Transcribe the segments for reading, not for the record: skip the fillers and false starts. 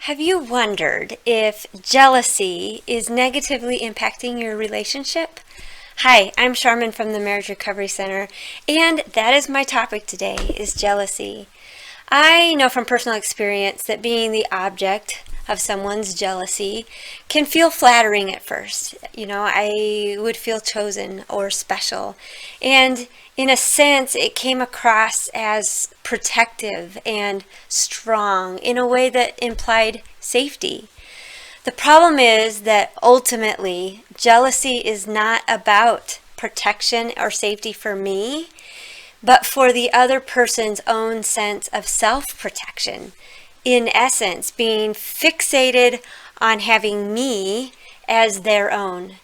Have you wondered if jealousy is negatively impacting your relationship? Hi, I'm Sharmen from the Marriage Recovery Center, and that is my topic today, is jealousy. I know from personal experience that being the object of someone's jealousy can feel flattering at first. I would feel chosen or special. And in a sense, it came across as protective and strong in a way that implied safety. The problem is that ultimately, jealousy is not about protection or safety for me, but for the other person's own sense of self-protection. In essence, being fixated on having me as their own,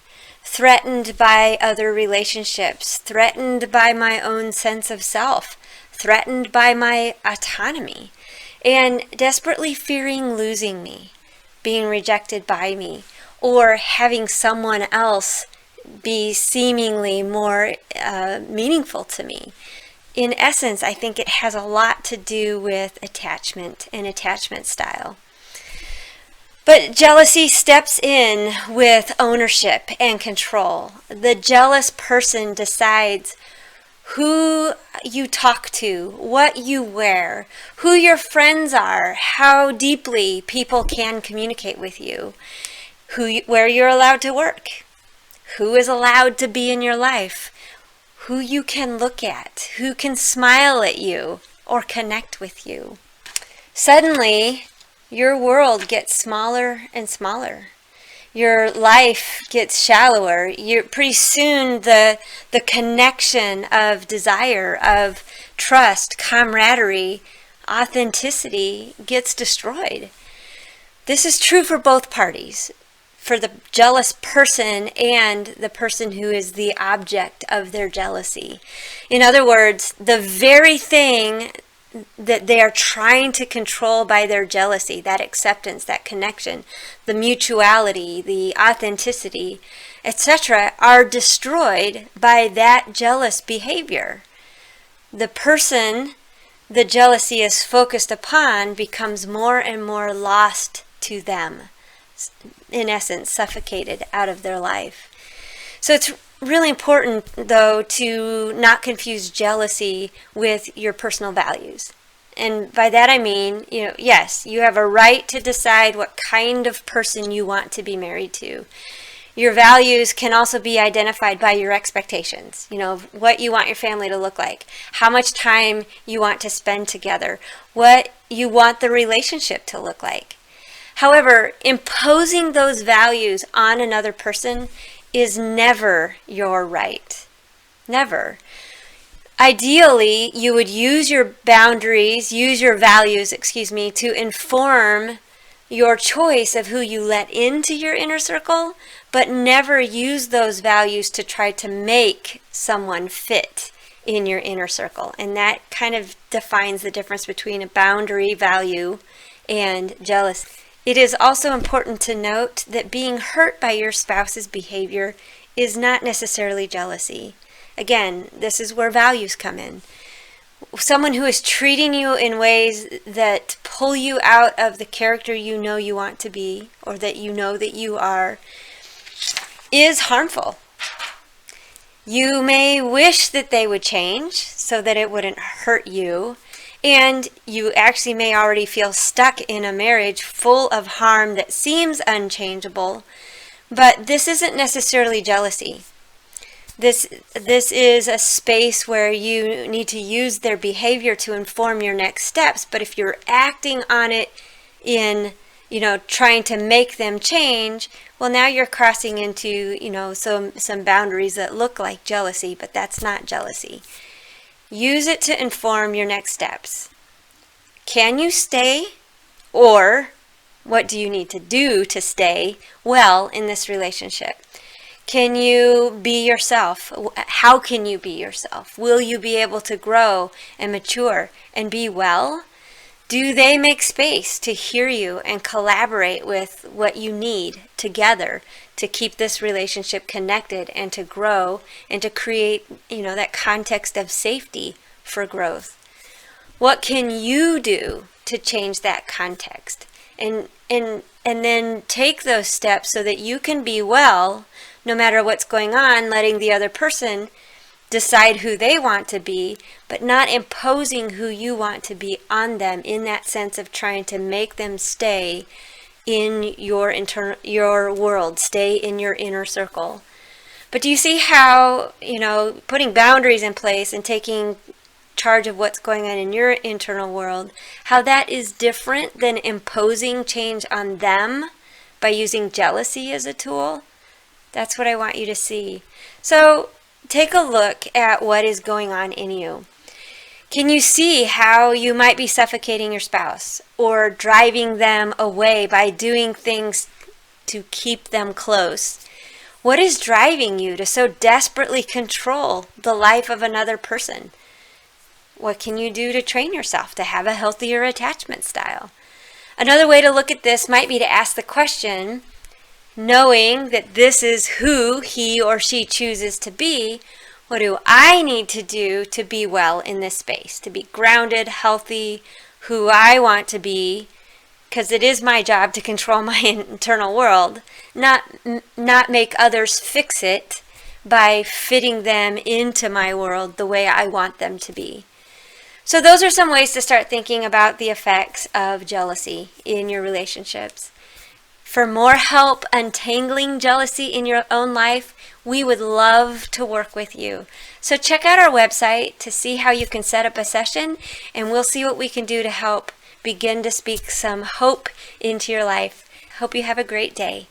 threatened by other relationships, threatened by my own sense of self, threatened by my autonomy, and desperately fearing losing me, being rejected by me, or having someone else be seemingly more meaningful to me. In essence, I think it has a lot to do with attachment and attachment style. But jealousy steps in with ownership and control. The jealous person decides who you talk to, what you wear, who your friends are, how deeply people can communicate with you, where you're allowed to work, who is allowed to be in your life, who you can look at, who can smile at you or connect with you. Suddenly, your world gets smaller and smaller. Your life gets shallower. Pretty soon the connection of desire, of trust, camaraderie, authenticity gets destroyed. This is true for both parties, for the jealous person and the person who is the object of their jealousy. In other words, the very thing that they are trying to control by their jealousy, that acceptance, that connection, the mutuality, the authenticity, etc., are destroyed by that jealous behavior. The person the jealousy is focused upon becomes more and more lost to them, in essence, suffocated out of their life. So it's really important, though, to not confuse jealousy with your personal values. And by that I mean, yes, you have a right to decide what kind of person you want to be married to. Your values can also be identified by your expectations, what you want your family to look like, how much time you want to spend together, what you want the relationship to look like. However, imposing those values on another person is never your right. Never. Ideally, you would use your boundaries, use your values, to inform your choice of who you let into your inner circle, but never use those values to try to make someone fit in your inner circle. And that kind of defines the difference between a boundary value and jealousy. It is also important to note that being hurt by your spouse's behavior is not necessarily jealousy. Again, this is where values come in. Someone who is treating you in ways that pull you out of the character you know you want to be, or that you know that you are, is harmful. You may wish that they would change so that it wouldn't hurt you. And you actually may already feel stuck in a marriage full of harm that seems unchangeable, but this isn't necessarily jealousy. This is a space where you need to use their behavior to inform your next steps, but if you're acting on it in, trying to make them change, well, now you're crossing into, some boundaries that look like jealousy, but that's not jealousy. Use it to inform your next steps. Can you stay? Or what do you need to do to stay well in this relationship? Can you be yourself? How can you be yourself? Will you be able to grow and mature and be well? Do they make space to hear you and collaborate with what you need together to keep this relationship connected and to grow and to create, that context of safety for growth? What can you do to change that context? and then take those steps so that you can be well no matter what's going on, letting the other person decide who they want to be, but not imposing who you want to be on them, in that sense of trying to make them stay in your world, stay in your inner circle. But do you see how, putting boundaries in place and taking charge of what's going on in your internal world, how that is different than imposing change on them by using jealousy as a tool? That's what I want you to see. So take a look at what is going on in you. Can you see how you might be suffocating your spouse or driving them away by doing things to keep them close? What is driving you to so desperately control the life of another person? What can you do to train yourself to have a healthier attachment style? Another way to look at this might be to ask the question, knowing that this is who he or she chooses to be, what do I need to do to be well in this space, to be grounded, healthy, who I want to be, because it is my job to control my internal world, not make others fix it by fitting them into my world the way I want them to be. So those are some ways to start thinking about the effects of jealousy in your relationships. For more help untangling jealousy in your own life, we would love to work with you. So check out our website to see how you can set up a session, and we'll see what we can do to help begin to speak some hope into your life. Hope you have a great day.